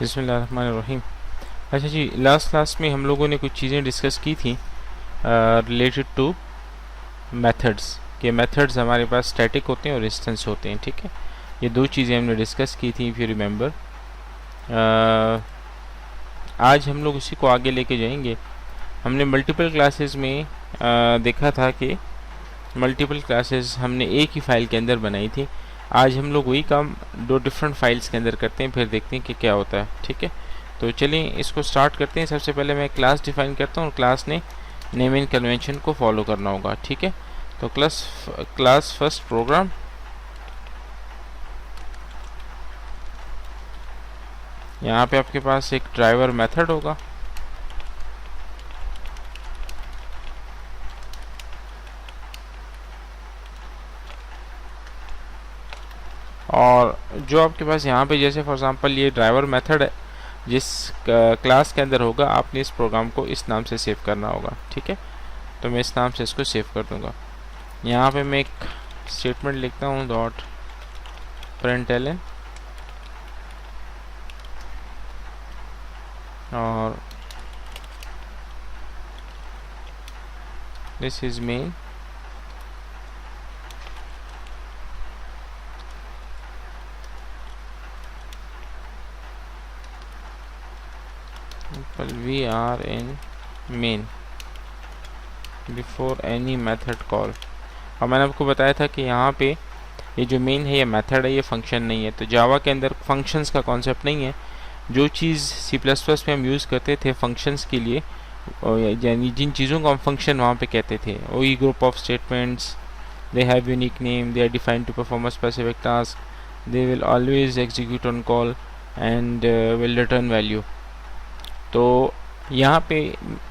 बिस्मिल्लाहिर्रहमानिर्रहीम। अच्छा जी, last class में हम लोगों ने कुछ चीज़ें डिस्कस की थी रिलेटेड टू मेथड्स। के मेथड्स हमारे पास स्टैटिक होते हैं और इंस्टेंस होते हैं, ठीक है। ये दो चीज़ें हमने डिस्कस की थी, इफ़ यू रिमेंबर। आज हम लोग उसी को आगे लेके जाएंगे। हमने मल्टीपल क्लासेस में देखा था कि मल्टीपल क्लासेस हमने एक ही फाइल के अंदर बनाई थी। आज हम लोग वही काम दो डिफरेंट फाइल्स के अंदर करते हैं, फिर देखते हैं कि क्या होता है, ठीक है। तो चलिए इसको स्टार्ट करते हैं। सबसे पहले मैं क्लास डिफाइन करता हूँ और क्लास ने नेमिंग कन्वेंशन को फॉलो करना होगा, ठीक है। तो क्लास फर्स्ट प्रोग्राम, यहाँ पे आपके पास एक ड्राइवर मेथड होगा और जो आपके पास यहाँ पे जैसे फॉर एग्जांपल ये ड्राइवर मेथड है, जिस क्लास के अंदर होगा आपने इस प्रोग्राम को इस नाम से सेव करना होगा, ठीक है। तो मैं इस नाम से इसको सेव कर दूंगा। यहाँ पे मैं एक स्टेटमेंट लिखता हूँ डॉट println और this is main we are in main before any method call. और मैंने आपको बताया था कि यहाँ पे ये जो मेन है ये मेथड है, ये फंक्शन नहीं है। तो जावा के अंदर फंक्शंस का कॉन्सेप्ट नहीं है। जो चीज़ सी प्लस प्लस में हम यूज़ करते थे फंक्शंस के लिए, यानी जिन चीज़ों को हम फंक्शन वहाँ पे कहते थे, वही group of statements, they have unique name, they are defined to perform a specific task, they will always execute on call and will return value. तो यहाँ पे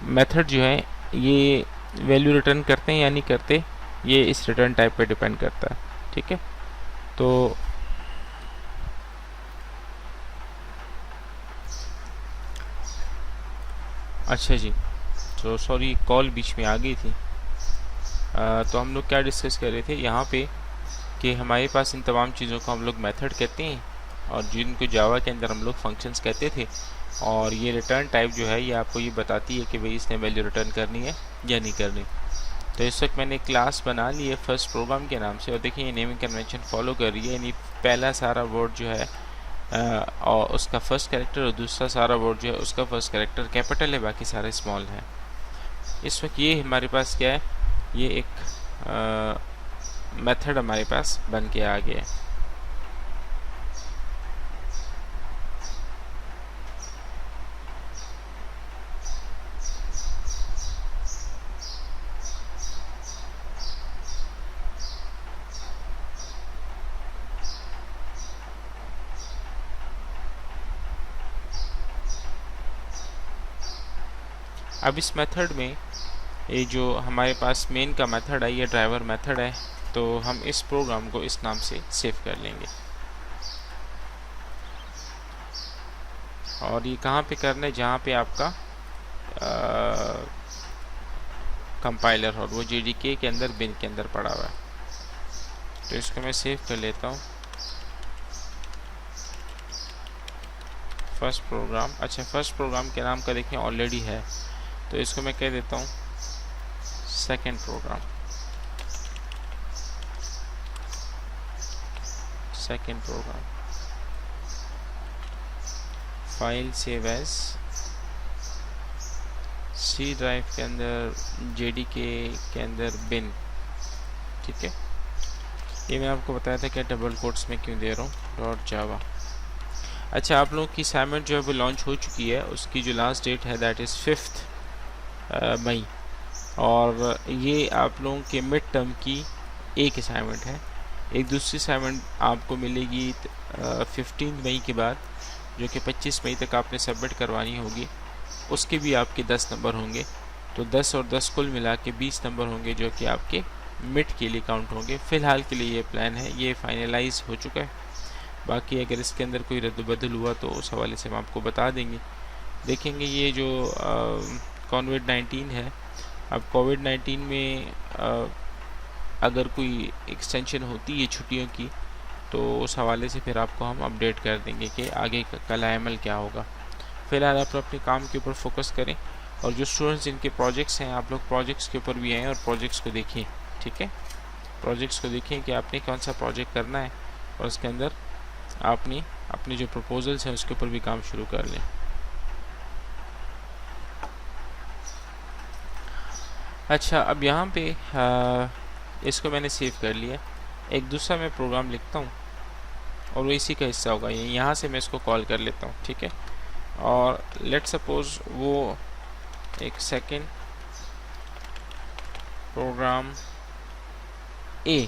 मेथड जो है ये वैल्यू रिटर्न करते हैं या नहीं करते, ये इस रिटर्न टाइप पे डिपेंड करता है, ठीक है। तो अच्छा जी, तो सॉरी कॉल बीच में आ गई थी। तो हम लोग क्या डिस्कस कर रहे थे यहाँ पे कि हमारे पास इन तमाम चीज़ों को हम लोग मेथड कहते हैं और जिनको जावा के अंदर हम लोग फंक्शंस कहते थे। और ये रिटर्न टाइप जो है ये आपको ये बताती है कि भाई इसने वैल्यू रिटर्न करनी है या नहीं करनी। तो इस वक्त मैंने क्लास बना ली है फर्स्ट प्रोग्राम के नाम से और देखिए ये नेमिंग कन्वेंशन फॉलो कर रही है। यानी पहला सारा वर्ड जो है और उसका फर्स्ट कैरेक्टर और दूसरा सारा वर्ड जो है उसका फर्स्ट कैरेक्टर कैपिटल है, बाकी सारे स्मॉल है। इस वक्त ये हमारे पास क्या है, ये एक मेथड हमारे पास बन के आ गया है। अब इस मेथड में ये जो हमारे पास मेन का मेथड है ये ड्राइवर मेथड है, तो हम इस प्रोग्राम को इस नाम से सेव कर लेंगे। और ये कहाँ पे करना है, जहाँ पे आपका कंपाइलर और वो JDK के अंदर बिन के अंदर पड़ा हुआ है। तो इसको मैं सेव कर लेता हूँ फर्स्ट प्रोग्राम। अच्छा, फर्स्ट प्रोग्राम के नाम का देखें ऑलरेडी है, तो इसको मैं कह देता हूँ second program. Second program file save as C drive के अंदर JDK के अंदर बिन, ठीक है। ये मैं आपको बताया था कि डबल कोट्स में क्यों दे रहा हूँ डॉट जावा। अच्छा, आप लोगों की असाइनमेंट जो है वो लॉन्च हो चुकी है, उसकी जो लास्ट डेट है दैट इज़ 5 मई। और ये आप लोगों के मिड टर्म की एक असाइनमेंट है। एक दूसरी असाइनमेंट आपको मिलेगी 15 मई के बाद, जो कि 25 मई तक आपने सबमिट करवानी होगी। उसके भी आपके 10 नंबर होंगे, तो 10 और 10 कुल मिला के 20 नंबर होंगे जो कि आपके मिड के लिए काउंट होंगे। फ़िलहाल के लिए ये प्लान है, ये फाइनलाइज हो चुका है। बाकी अगर इसके अंदर कोई रद्द-बदल हुआ तो उस हवाले से हम आपको बता देंगे। देखेंगे ये जो कोविड-19 है, अब कोविड-19 में अगर कोई एक्सटेंशन होती है छुट्टियों की तो उस हवाले से फिर आपको हम अपडेट कर देंगे कि आगे का अमल क्या होगा। फिलहाल आप अपने काम के ऊपर फोकस करें, और जो स्टूडेंट्स जिनके प्रोजेक्ट्स हैं, आप लोग प्रोजेक्ट्स के ऊपर भी आएँ और प्रोजेक्ट्स को देखिए। ठीक है, प्रोजेक्ट्स को देखें कि आपने कौन सा प्रोजेक्ट करना है, और उसके अंदर आपने अपने जो प्रपोजल्स हैं उसके ऊपर भी काम शुरू कर लें। अच्छा, अब यहाँ पे इसको मैंने सेव कर लिया। एक दूसरा मैं प्रोग्राम लिखता हूँ और वो इसी का हिस्सा होगा, यहाँ से मैं इसको कॉल कर लेता हूँ। ठीक है, और लेट सपोज वो एक सेकेंड प्रोग्राम ए,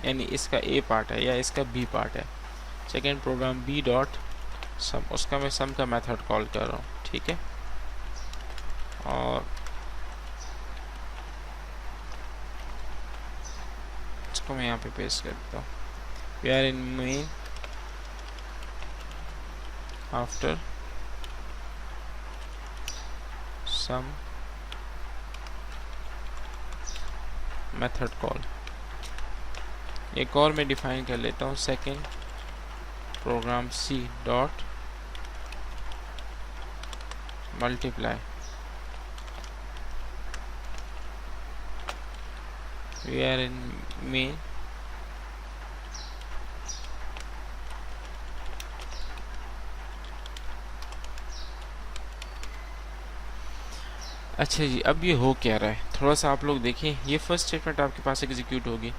यानी इसका ए पार्ट है या इसका बी पार्ट है, सेकेंड प्रोग्राम बी डॉट सम, उसका मैं सम का मेथड कॉल कर रहा हूँ। ठीक है, और इसको मैं यहाँ पे पेस्ट कर देता हूँ। We are in main after some method call. एक और मैं डिफाइन कर लेता हूँ, second program C dot multiply. We are in main अच्छा जी, अब ये हो क्या रहा है, थोड़ा सा आप लोग देखिए। ये फर्स्ट स्टेटमेंट आपके पास एग्जीक्यूट होगी।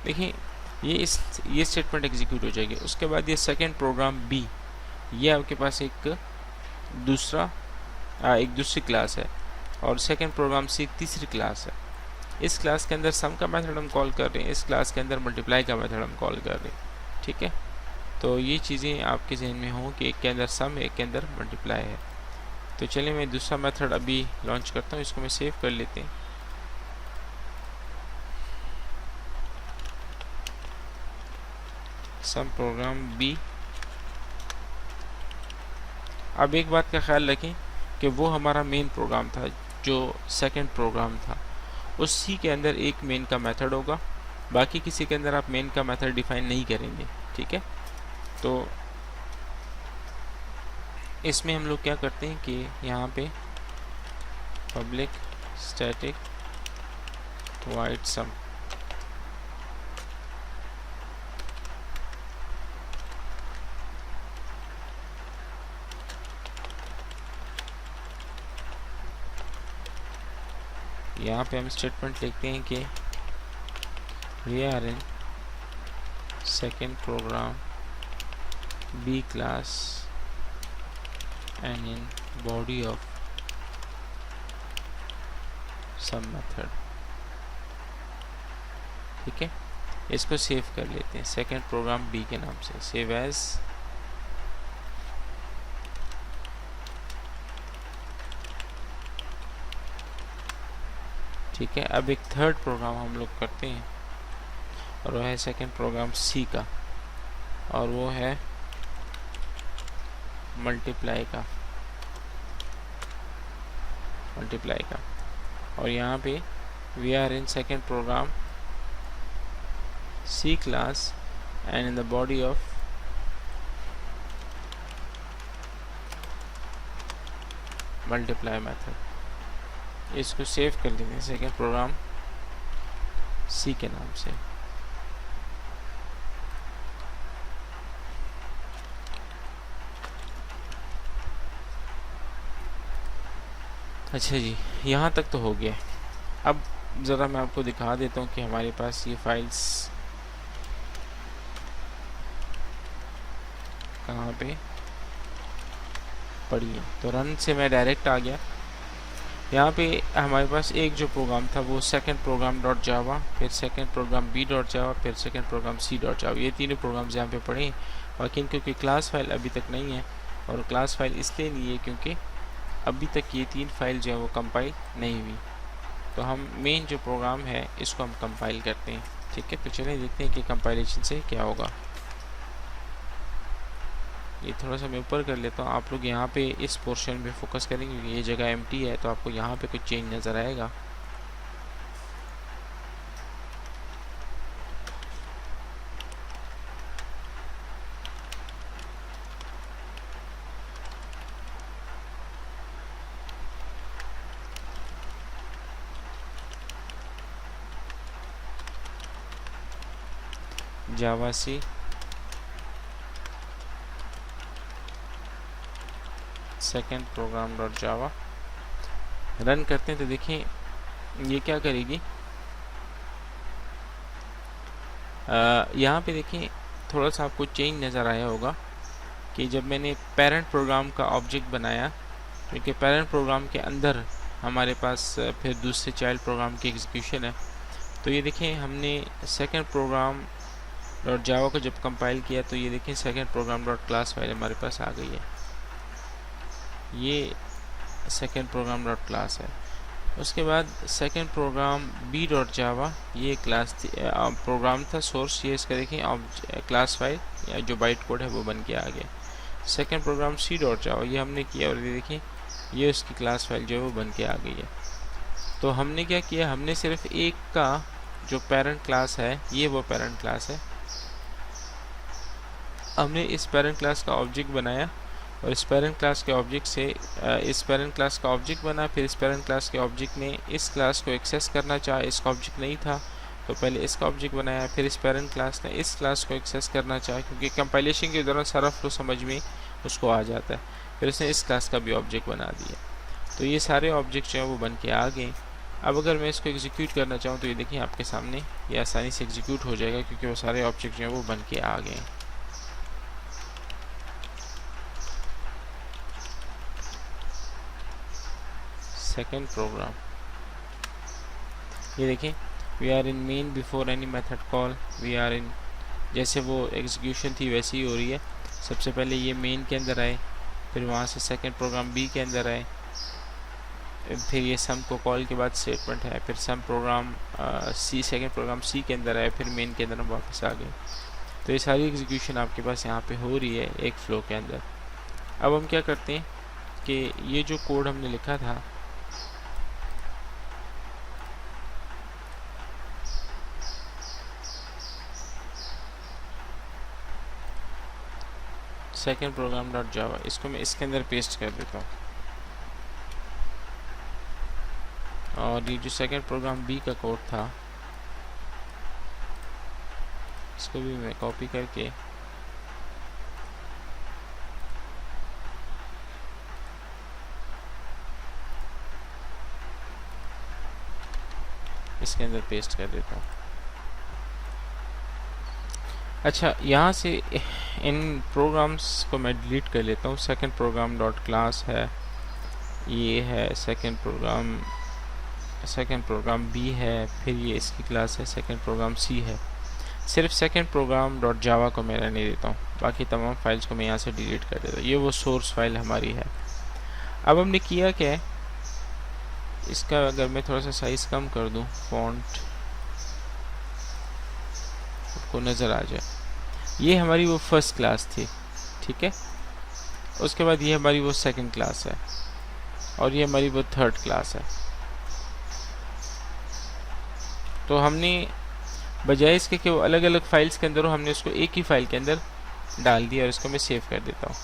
देखिए, ये स्टेटमेंट एग्जीक्यूट हो जाएगी। उसके बाद ये सेकेंड प्रोग्राम बी, ये आपके पास एक दूसरी क्लास है, और सेकेंड प्रोग्राम सी एक तीसरी क्लास है। इस क्लास के अंदर सम का मेथड हम कॉल कर रहे हैं, इस क्लास के अंदर मल्टीप्लाई का मेथड हम कॉल कर रहे हैं। ठीक है, तो ये चीज़ें आपके जहन में हों कि एक के अंदर सम है, एक के अंदर मल्टीप्लाई है। तो चलिए मैं दूसरा मेथड अभी लॉन्च करता हूँ, इसको मैं सेव कर लेते हैं। सम प्रोग्राम बी। अब एक बात का ख्याल रखें कि वो हमारा मेन प्रोग्राम था, जो सेकंड प्रोग्राम था, उस सी के अंदर एक मेन का मेथड होगा, बाकी किसी के अंदर आप मेन का मेथड डिफाइन नहीं करेंगे। ठीक है, तो इसमें हम लोग क्या करते हैं कि यहाँ पे पब्लिक स्टैटिक void सम, यहाँ पे हम स्टेटमेंट लिखते हैं कि we are in second program B class and in body of some method. ठीक है, इसको सेव कर लेते हैं सेकेंड प्रोग्राम बी के नाम से, सेव एज। ठीक है, अब एक थर्ड प्रोग्राम हम लोग करते हैं, और वो है सेकेंड प्रोग्राम सी का, और वो है मल्टीप्लाई का। और यहाँ पे we are in second program C class and in the body of multiply method. इसको सेव कर लेंगे सेकेंड प्रोग्राम सी के नाम से। अच्छा जी, यहाँ तक तो हो गया। अब ज़रा मैं आपको दिखा देता हूँ कि हमारे पास ये फाइल्स कहाँ पे पड़ी हैं। तो रन से मैं डायरेक्ट आ गया। यहाँ पे हमारे पास एक जो प्रोग्राम था वो सेकंड प्रोग्राम डॉट जावा, फिर second program B dot Java, फिर second program C dot Java, ये तीनों प्रोग्राम्स यहाँ पे पड़े हैं। लेकिन क्योंकि क्लास फाइल अभी तक नहीं है, और क्लास फाइल इसलिए नहीं है क्योंकि अभी तक ये तीन फाइल जो है वो कंपाइल नहीं हुई। तो हम मेन जो प्रोग्राम है इसको हम कंपाइल करते हैं। ठीक है, तो चलिए देखते हैं कि कंपाइलेशन से क्या होगा। ये थोड़ा सा मैं ऊपर कर लेता हूँ। आप लोग यहाँ पे इस पोर्शन पे फोकस करेंगे क्योंकि ये जगह एम्प्टी है, तो आपको यहाँ पे कुछ चेंज नज़र आएगा। Java C second program dot Java run करते हैं तो देखिए ये क्या करेगी। यहाँ पे देखिए थोड़ा सा आपको चेंज नज़र आया होगा कि जब मैंने पेरेंट प्रोग्राम का ऑब्जेक्ट बनाया, क्योंकि पेरेंट प्रोग्राम के अंदर हमारे पास फिर दूसरे चाइल्ड प्रोग्राम की एग्जीक्यूशन है, तो ये देखें हमने सेकेंड प्रोग्राम डॉट जावा को जब कंपाइल किया तो ये देखें second program dot class file हमारे पास आ गई है। ये सेकेंड प्रोग्राम डॉट क्लास है। उसके बाद second program B dot Java, ये क्लास प्रोग्राम था सोर्स, ये इसका देखें क्लास फाइल या जो बाइट कोड है वो बन के आ गया। Second program C dot Java, ये हमने किया और ये देखें ये उसकी क्लास फाइल जो है वो बन के आ गई है। तो हमने क्या किया, हमने सिर्फ एक का जो पेरेंट क्लास है, ये वो पेरेंट क्लास है, हमने इस पेरेंट क्लास का ऑब्जेक्ट बनाया और इस पेरेंट क्लास के ऑब्जेक्ट से इस पेरेंट क्लास का ऑब्जेक्ट बना। फिर इस पेरेंट क्लास के ऑब्जेक्ट ने इस क्लास को एक्सेस करना चाहा, इसका ऑब्जेक्ट नहीं था तो पहले इसका ऑब्जेक्ट बनाया। फिर इस पेरेंट क्लास ने इस क्लास को एक्सेस करना चाहा, क्योंकि कंपाइलेशन के दौरान सारा फ्लो समझ में उसको आ जाता है, फिर इसने इस क्लास का भी ऑब्जेक्ट बना दिया। तो ये सारे ऑब्जेक्ट जो हैं वो बन के आ गए। अब अगर मैं इसको एग्जीक्यूट करना चाहूँ तो ये देखिए आपके सामने ये आसानी से एग्जीक्यूट हो जाएगा, क्योंकि वो सारे ऑब्जेक्ट जो हैं वो बन के आ गए। सेकेंड प्रोग्राम, ये देखें we are in main before any method call, we are in, जैसे वो एग्जीक्यूशन थी वैसी ही हो रही है। सबसे पहले ये मेन के अंदर आए, फिर वहाँ से सेकेंड प्रोग्राम बी के अंदर आए, फिर ये सम को कॉल के बाद स्टेटमेंट है, फिर सम प्रोग्राम सी सेकेंड प्रोग्राम सी के अंदर आए, फिर मेन के अंदर हम वापस आ गए। तो ये सारी एग्जीक्यूशन आपके पास यहाँ पे हो रही है एक फ़्लो के अंदर। अब हम क्या करते हैं कि ये जो कोड हमने लिखा था, सेकेंड प्रोग्राम डॉट जावा, इसको मैं इसके अंदर पेस्ट कर देता हूँ और ये जो सेकेंड प्रोग्राम बी का कोड था इसको भी मैं कॉपी करके इसके अंदर पेस्ट कर देता हूँ। अच्छा, यहाँ से इन प्रोग्राम्स को मैं डिलीट कर लेता हूँ। सेकेंड प्रोग्राम डॉट क्लास है, ये है सेकेंड प्रोग्राम बी है, फिर ये इसकी क्लास है, सेकेंड प्रोग्राम सी है। सिर्फ सेकेंड प्रोग्राम डॉट जावा को मैं रहने देता हूँ, बाकी तमाम फाइल्स को मैं यहाँ से डिलीट कर देता हूँ। ये वो सोर्स फाइल हमारी है। अब हमने किया क्या है, इसका अगर मैं थोड़ा सा साइज़ कम कर दूँ, फॉन्ट को नज़र आ जाए, ये हमारी वो फर्स्ट क्लास थी, ठीक है। उसके बाद ये हमारी वो सेकंड क्लास है और ये हमारी वो थर्ड क्लास है। तो हमने बजाय इसके कि वो अलग अलग फाइल्स के अंदर हो, हमने उसको एक ही फाइल के अंदर डाल दिया और इसको मैं सेव कर देता हूँ।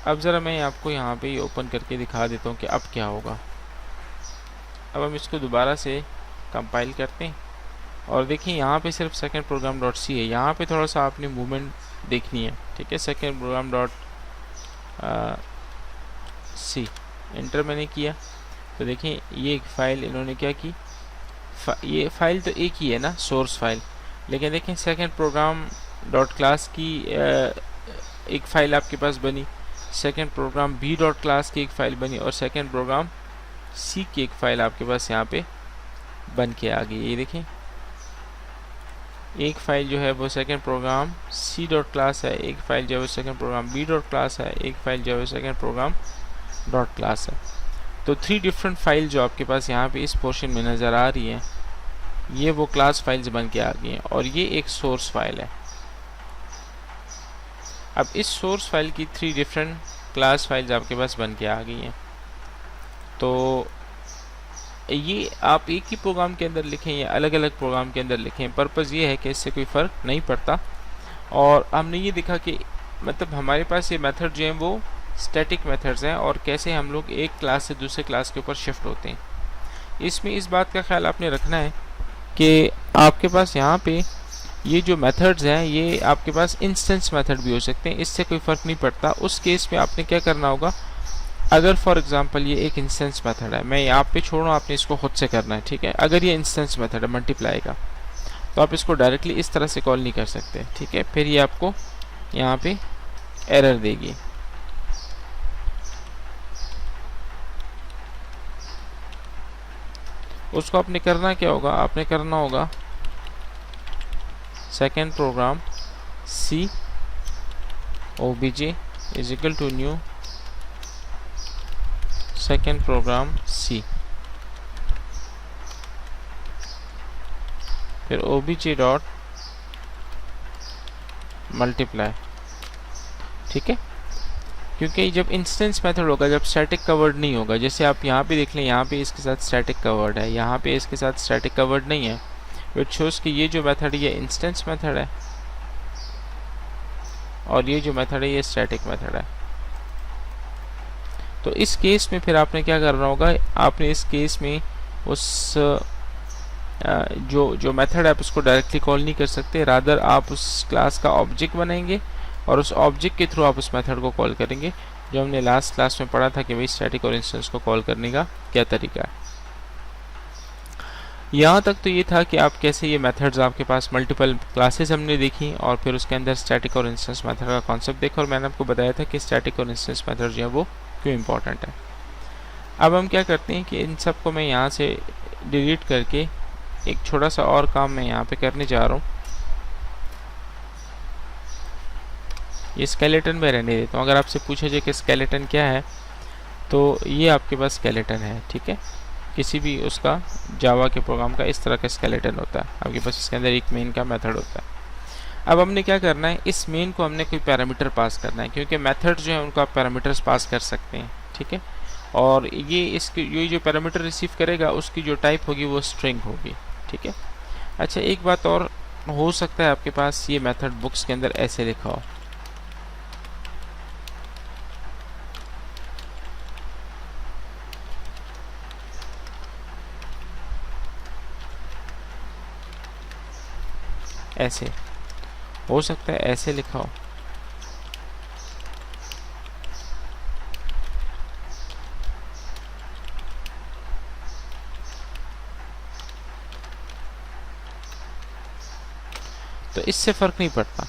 अब ज़रा मैं आपको यहाँ पे ओपन करके दिखा देता हूँ कि अब क्या होगा। अब हम इसको दोबारा से कंपाइल करते हैं और देखिए यहाँ पे सिर्फ सेकेंड प्रोग्राम डॉट सी है। यहाँ पे थोड़ा सा आपने मूवमेंट देखनी है, ठीक है। Second program dot C enter मैंने किया तो देखिए ये एक फ़ाइल इन्होंने क्या की, ये फ़ाइल तो एक ही है ना, सोर्स फाइल, लेकिन देखें सेकेंड प्रोग्राम डॉट क्लास की एक फ़ाइल आपके पास बनी, second program B dot class की एक फ़ाइल बनी और सेकेंड प्रोग्राम सी की एक फ़ाइल आपके पास यहाँ पे बन के आ गई। ये देखें एक फ़ाइल जो है वो second program C dot class है, एक फ़ाइल जो है वो second program B dot class है, एक फ़ाइल जो है वो सेकेंड प्रोग्राम डॉट क्लास है। तो 3 डिफरेंट फाइल जो आपके पास यहाँ पे इस पोर्शन में नज़र आ रही हैं, ये वो क्लास फाइल्स बन के आ गई हैं और ये एक सोर्स फाइल है। अब इस सोर्स फाइल की 3 डिफरेंट क्लास फाइल्स आपके पास बन के आ गई हैं। तो ये आप एक ही प्रोग्राम के अंदर लिखें या अलग अलग प्रोग्राम के अंदर लिखें, पर्पज़ ये है कि इससे कोई फ़र्क नहीं पड़ता। और हमने ये देखा कि मतलब हमारे पास ये मेथड जो हैं वो स्टैटिक मेथड्स हैं, और कैसे हम लोग एक क्लास से दूसरे क्लास के ऊपर शिफ्ट होते हैं। इसमें इस बात का ख्याल आपने रखना है कि आपके पास यहाँ पे ये जो मेथड्स हैं ये आपके पास इंस्टेंस मेथड भी हो सकते हैं, इससे कोई फ़र्क नहीं पड़ता। उस केस में आपने क्या करना होगा, अगर फॉर एग्जांपल ये एक इंस्टेंस मेथड है, मैं यहाँ पे छोड़ रहा हूँ, आपने इसको खुद से करना है, ठीक है। अगर ये इंस्टेंस मेथड है मल्टीप्लाई का, तो आप इसको डायरेक्टली इस तरह से कॉल नहीं कर सकते, ठीक है। फिर ये आपको यहाँ पे एरर देगी। उसको आपने करना क्या होगा, आपने करना होगा second program C obj is equal to new second program C, फिर obj डॉट मल्टीप्लाई, ठीक है। क्योंकि जब इंस्टेंस मेथड होगा, जब स्टैटिक कवर्ड नहीं होगा, जैसे आप यहाँ पे देख लें, यहाँ पे इसके साथ स्टैटिक कवर्ड है, यहाँ पे इसके साथ स्टैटिक कवर्ड नहीं है, विच शोज़ कि ये जो मेथड है ये इंस्टेंस मेथड है और ये जो मेथड है ये स्टैटिक मेथड है। तो इस केस में फिर आपने क्या करना होगा, आपने इस केस में उस जो मेथड है आप उसको डायरेक्टली कॉल नहीं कर सकते, रादर आप उस क्लास का ऑब्जेक्ट बनाएंगे और उस ऑब्जेक्ट के थ्रू आप उस मेथड को कॉल करेंगे, जो हमने लास्ट क्लास में पढ़ा था कि भाई स्टैटिक और इंस्टेंस को कॉल करने का क्या तरीका है। यहाँ तक तो ये था कि आप कैसे ये मेथड्स, आपके पास मल्टीपल क्लासेस हमने देखी और फिर उसके अंदर स्टैटिक और इंस्टेंस मेथड का कॉन्सेप्ट देखा, और मैंने आपको बताया था कि स्टैटिक और इंस्टेंस मेथड जो है वो क्यों इंपॉर्टेंट है। अब हम क्या करते हैं कि इन सब को मैं यहाँ से डिलीट करके एक छोटा सा और काम मैं यहाँ पे करने जा रहा हूँ। ये स्केलेटन में रहने देता हूँ। अगर आपसे पूछा जाए कि स्केलेटन क्या है, तो ये आपके पास स्केलेटन है, ठीक है। किसी भी उसका जावा के प्रोग्राम का इस तरह का स्केलेटन होता है, आपके पास इसके अंदर एक मेन का मेथड होता है। अब हमने क्या करना है, इस मेन को हमने कोई पैरामीटर पास करना है, क्योंकि मेथड जो है उनको आप पैरामीटर्स पास कर सकते हैं, ठीक है। और ये जो पैरामीटर रिसीव करेगा उसकी जो टाइप होगी वो स्ट्रिंग होगी, ठीक है। अच्छा, एक बात और हो सकता है आपके पास ये मेथड बुक्स के अंदर ऐसे लिखा हो, ऐसे हो सकता है ऐसे लिखा हो। तो इससे फ़र्क नहीं पड़ता,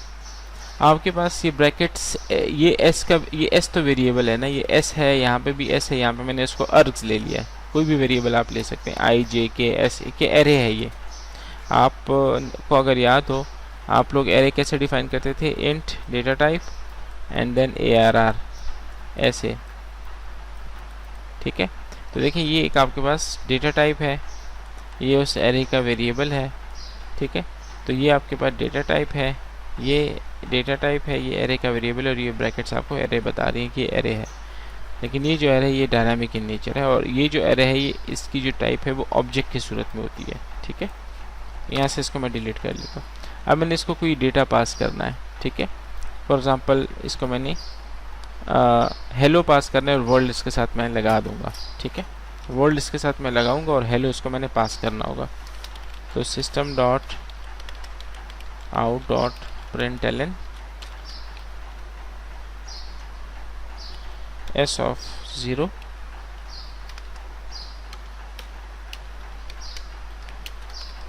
आपके पास ये ब्रैकेट्स, ये एस का, ये एस तो वेरिएबल है ना, ये एस है, यहाँ पे भी एस है, यहाँ पे मैंने इसको अर्ग्स ले लिया है। कोई भी वेरिएबल आप ले सकते हैं, आई जे के एस के एरे है ये। आप को अगर याद हो, आप लोग एरे कैसे डिफाइन करते थे, int data type and then ARR ऐसे, ठीक है। तो देखिए ये एक आपके पास डेटा टाइप है, ये उस एरे का वेरिएबल है, ठीक है। तो ये आपके पास डेटा टाइप है, ये डेटा टाइप है, ये एरे का वेरिएबल, और ये ब्रैकेट्स आपको एरे बता रही है कि एरे है। लेकिन ये जो एरे है ये डायनामिक इन नेचर है, और ये जो एरे है ये इसकी जो टाइप है वो ऑब्जेक्ट की सूरत में होती है, ठीक है। यहाँ से इसको मैं डिलीट कर लेता हूँ। अब मैंने इसको कोई डेटा पास करना है, ठीक है। फॉर एग्ज़ाम्पल इसको मैंने हेलो पास करना है और वर्ल्ड इसके साथ मैं लगा दूंगा, ठीक है। वर्ल्ड इसके साथ मैं लगाऊंगा और हेलो इसको मैंने पास करना होगा। तो system dot out dot println s of 0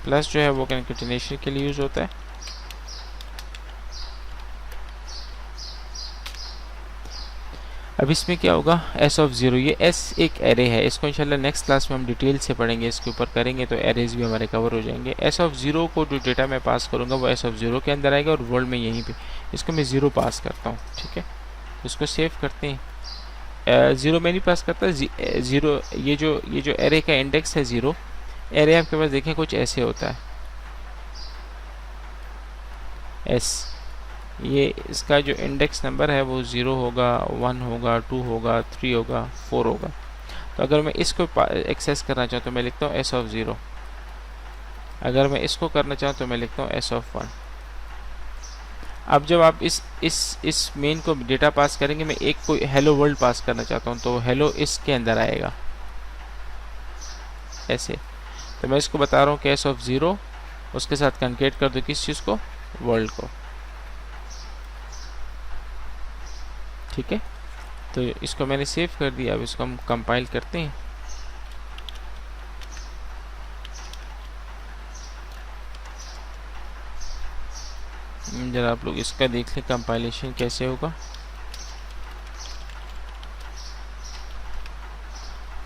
plus जो है वो कंकेटेनेशन के लिए यूज़ होता है। अब इसमें क्या होगा, s ऑफ 0, ये s एक एरे है, इसको इंशाल्लाह नेक्स्ट क्लास में हम डिटेल से पढ़ेंगे, इसके ऊपर करेंगे तो एरेज भी हमारे कवर हो जाएंगे। s ऑफ 0 को जो डेटा मैं पास करूँगा वो s ऑफ 0 के अंदर आएगा, और वर्ल्ड में यहीं पे इसको मैं 0 पास करता हूँ, ठीक है। इसको सेव करते हैं। 0 में नहीं पास करता, 0 ये जो एरे का इंडेक्स है 0, एरे आपके पास देखें कुछ ऐसे होता है, s ये इसका जो इंडेक्स नंबर है वो 0 होगा, 1 होगा, 2 होगा, 3 होगा, 4 होगा। तो अगर मैं इसको एक्सेस करना चाहूँ तो मैं लिखता हूँ s ऑफ 0। अगर मैं इसको करना चाहूँ तो मैं लिखता हूँ s ऑफ 1। अब जब आप इस मेन को डेटा पास करेंगे, मैं एक कोई हेलो वर्ल्ड पास करना चाहता हूँ तो हेलो इसके अंदर आएगा ऐसे। तो मैं इसको बता रहा हूँ कि s ऑफ 0 उसके साथ कंकेट कर दो किस चीज़ को, वर्ल्ड को। ठीक है, तो इसको मैंने सेव कर दिया। अब इसको हम कंपाइल करते हैं। जरा आप लोग इसका देख लें कंपाइलेशन कैसे होगा।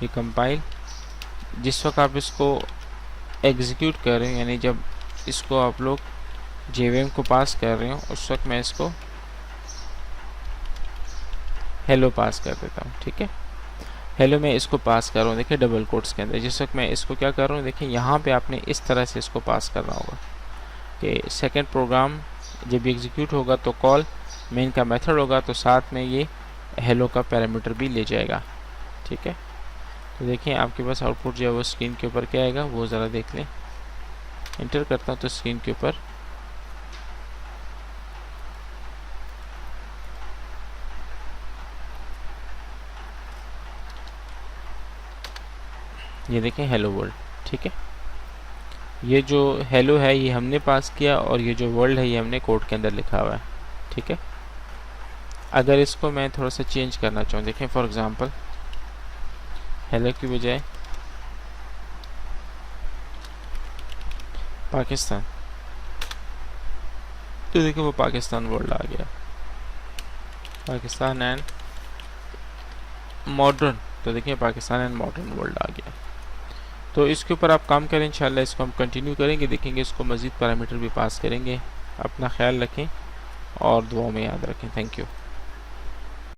ये कंपाइल जिस वक्त आप इसको एग्जीक्यूट कर रहे हो, यानी जब इसको आप लोग जेवीएम को पास कर रहे हो, उस वक्त मैं इसको हेलो पास कर देता हूँ। ठीक है, हेलो मैं इसको पास कर रहा हूँ, देखिए डबल कोट्स के अंदर। जिस वक्त मैं इसको क्या कर रहा हूँ, देखिए यहाँ पे आपने इस तरह से इसको पास करना होगा कि सेकंड प्रोग्राम जब एग्जीक्यूट होगा तो कॉल मेन का मेथड होगा, तो साथ में ये हेलो का पैरामीटर भी ले जाएगा। ठीक है, तो देखिए आपके पास आउटपुट जो है वो स्क्रीन के ऊपर क्या आएगा वो ज़रा देख लें। इंटर करता हूँ तो स्क्रीन के ऊपर ये देखें हेलो वर्ल्ड। ठीक है, ये जो हेलो है ये हमने पास किया और ये जो वर्ल्ड है ये हमने कोड के अंदर लिखा हुआ है। ठीक है, अगर इसको मैं थोड़ा सा चेंज करना चाहूँ, देखें फॉर एग्जांपल हेलो की बजाय पाकिस्तान, तो देखिए वो पाकिस्तान वर्ल्ड आ गया, पाकिस्तान एंड मॉडर्न। तो देखिए पाकिस्तान एंड मॉडर्न वर्ल्ड आ गया। तो इसके ऊपर आप काम करें इंशाल्लाह। इसको हम कंटिन्यू करेंगे, देखेंगे इसको मज़ीद पैरामीटर भी पास करेंगे। अपना ख्याल रखें और दुआ में याद रखें। Thank you.